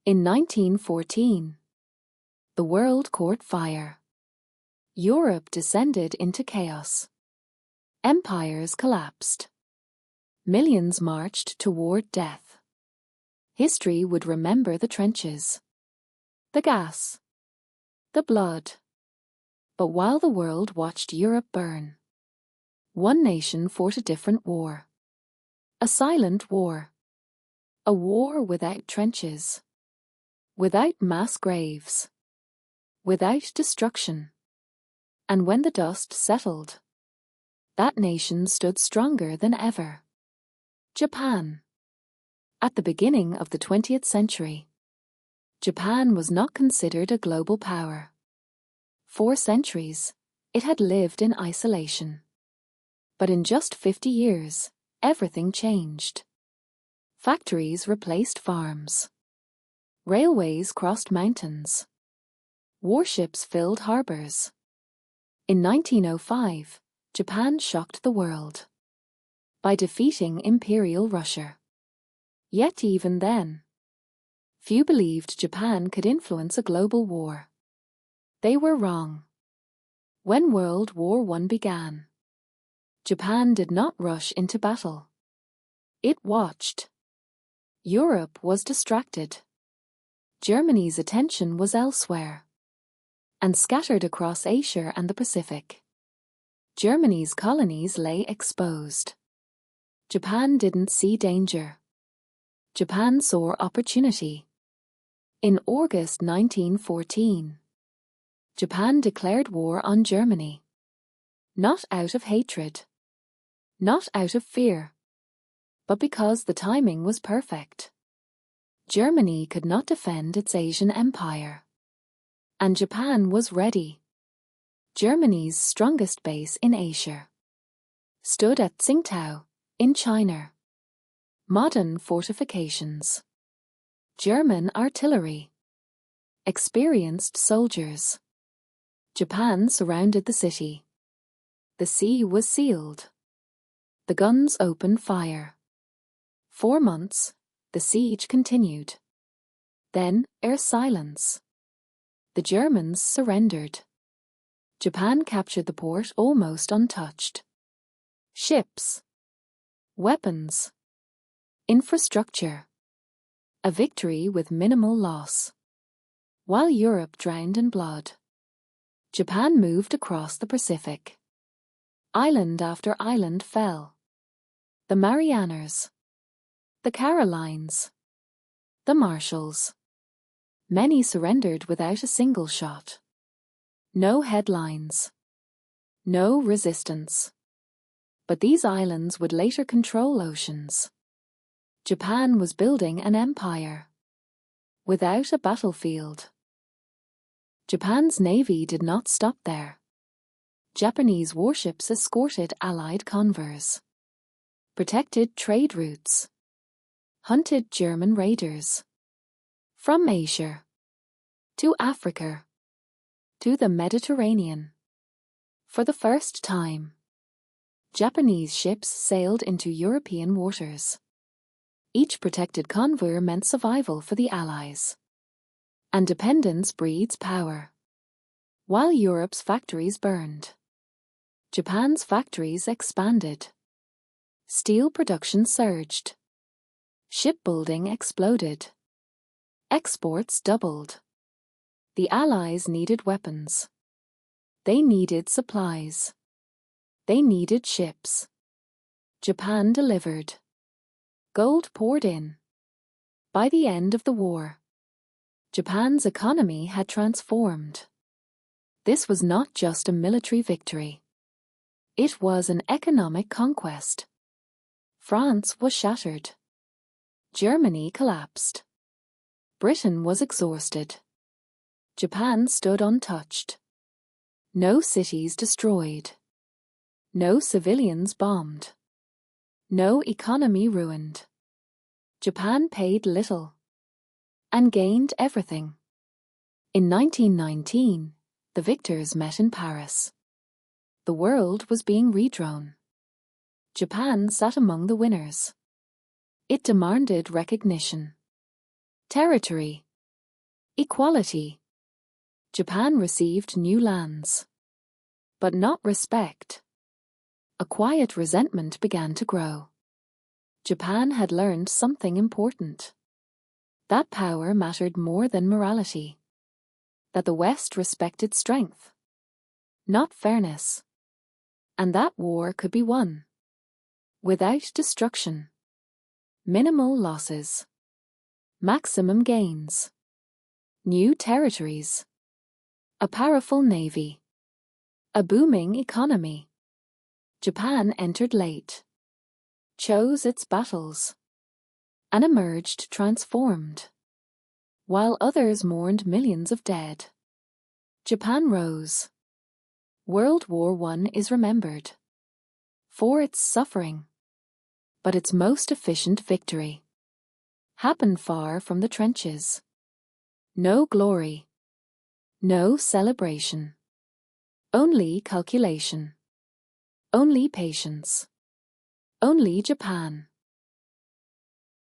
In 1914, the world caught fire. Europe descended into chaos. Empires collapsed. Millions marched toward death. History would remember the trenches, the gas, the blood. But while the world watched Europe burn, one nation fought a different war. A silent war. A war without trenches, without mass graves, without destruction. And when the dust settled, that nation stood stronger than ever. Japan. At the beginning of the 20th century, Japan was not considered a global power. For centuries, it had lived in isolation. But in just 50 years, everything changed. Factories replaced farms. Railways crossed mountains. Warships filled harbors. In 1905, Japan shocked the world by defeating Imperial Russia. Yet even then, few believed Japan could influence a global war. They were wrong. When World War I began, Japan did not rush into battle. It watched. Europe was distracted. Germany's attention was elsewhere. And scattered across Asia and the Pacific, Germany's colonies lay exposed. Japan didn't see danger. Japan saw opportunity. In August 1914, Japan declared war on Germany. Not out of hatred, not out of fear, but because the timing was perfect. Germany could not defend its Asian empire. And Japan was ready. Germany's strongest base in Asia stood at Tsingtao, in China. Modern fortifications. German artillery. Experienced soldiers. Japan surrounded the city. The sea was sealed. The guns opened fire. 4 months, the siege continued. Then, air silence. The Germans surrendered. Japan captured the port almost untouched. Ships. Weapons. Infrastructure. A victory with minimal loss. While Europe drowned in blood, Japan moved across the Pacific. Island after island fell. The Marianas. The Carolines. The Marshalls. Many surrendered without a single shot. No headlines. No resistance. But these islands would later control oceans. Japan was building an empire. Without a battlefield. Japan's navy did not stop there. Japanese warships escorted Allied convoys. Protected trade routes. Hunted German raiders. From Asia. To Africa. To the Mediterranean. For the first time, Japanese ships sailed into European waters. Each protected convoy meant survival for the Allies. And dependence breeds power. While Europe's factories burned, Japan's factories expanded. Steel production surged. Shipbuilding exploded. Exports doubled. The Allies needed weapons. They needed supplies. They needed ships. Japan delivered. Gold poured in. By the end of the war, Japan's economy had transformed. This was not just a military victory. It was an economic conquest. France was shattered. Germany collapsed. Britain was exhausted. Japan stood untouched. No cities destroyed. No civilians bombed. No economy ruined. Japan paid little and gained everything. In 1919, the victors met in Paris. The world was being redrawn. Japan sat among the winners. It demanded recognition. Territory. Equality. Japan received new lands. But not respect. A quiet resentment began to grow. Japan had learned something important. That power mattered more than morality. That the West respected strength, not fairness. And that war could be won. Without destruction. Minimal losses. Maximum gains. New territories. A powerful navy. A booming economy. Japan entered late. Chose its battles. And emerged transformed. While others mourned millions of dead. Japan rose. World War I is remembered. For its suffering. But its most efficient victory. Happened far from the trenches. No glory. No celebration. Only calculation. Only patience. Only Japan.